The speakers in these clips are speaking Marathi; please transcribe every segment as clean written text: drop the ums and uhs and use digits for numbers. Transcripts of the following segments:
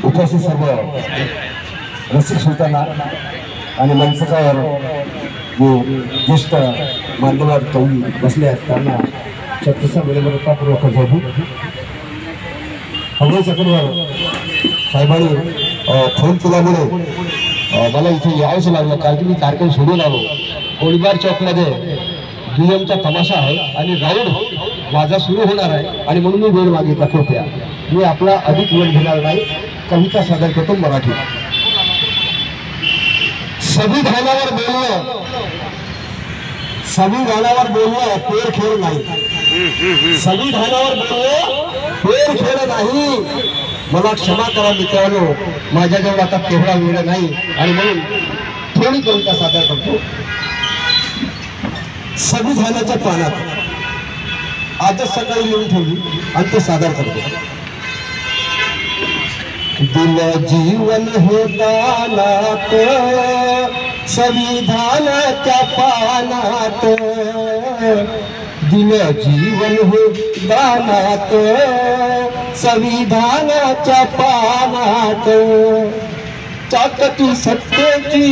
उपस्थित सर्व रसिक श्रोत्यांना आणि मंचावर जे ज्येष्ठ मान्यवर कवी बसले आहेत त्यांना छत्तीसचा विनम्रतापूर्वक जाऊ. हवळे चक्रवर साहेबांनी फोन केल्यामुळे मला इथे यावंच लागलं, कारण की मी कार्यक्रम सोडून आलो. गोळीबार चौकमध्ये दुय्यमचा तमाशा आहे आणि राऊंड वाजा सुरू होणार आहे आणि म्हणून मी वेळ मागितला. कृपया मी आपला अधिक वेळ घेणार नाही. कविता सादर करतो मराठी. संविधानावर बोलणं पेर खेळ नाही. संविधानावर बोलणं पेर खेळ नाही. मला क्षमा करा मित्रांनो, माझ्याजवळ आता तेवढा वेळ नाही आणि म्हणून थोडी कविता सादर करतो. संविधानाच्या पानात आजच सकाळी लिहून ठेवली आणि ते सादर करतो. दिल जीवन हे दानात संविधानाच्या पानात. दिल जीवन हे दानात संविधानाच्या पानात. चाकती सत्तेची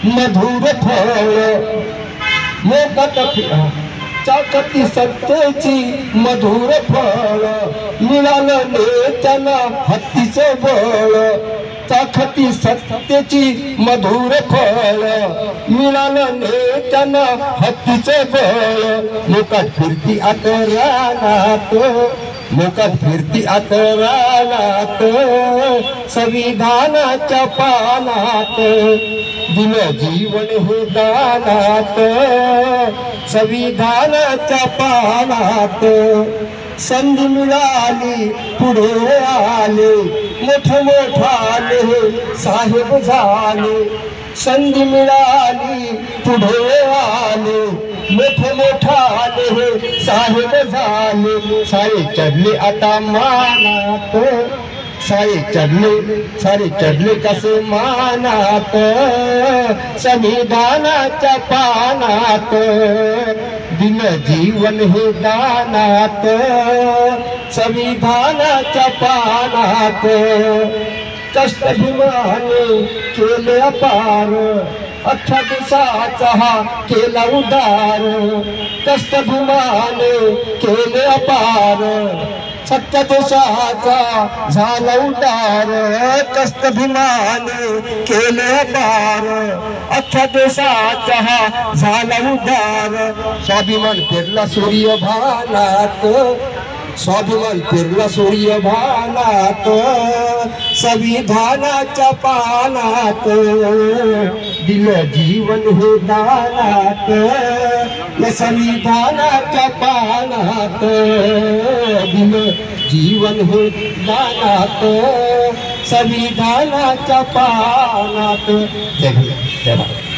मधुर फळ मोकाट चाकती सत्तेची मधुर फळ मिळालं नेत्यांना हत्तीचं बळ. चाकती सत्तेची मधुर फळ मिळालं नेत्यांना हत्तीचं बळ. मोकाट फिरती आता रानात मोकाट फिरती आता रानात संविधानाच्या पानात. दिलं जीवन हे दानात संविधानाच्या पानात. संधी मिळाली पुढे आले मोठमोठाले साहेब झाले. संधी मिळाली पुढे आले मोठमोठाले साहेब झाले. सारे चढले आता मानात सारे चढले कसे मानात संविधानाच्या पानात. दिलं जीवन हे दानात संविधानाच्या पानात. कष्ट भीमाने केले अपार अख्ख्या देशाचा हा केला उदार. कष्ट भीमाने केले अपार सत्य देशाचा झाला उदार. कष्ट भीमाने केले अपार अख्ख्या देशाचा हा झाला उदार. स्वाभिमान पेरला सूर्य भानात स्वाभिमान पेरला सूर्य भानात संविधानाच्या पानात. दिलं जीवन हे दानात या संविधानाच्या पानात. दिलं जीवन हे दानात संविधानाच्या पानात. जय भीम जय भारत.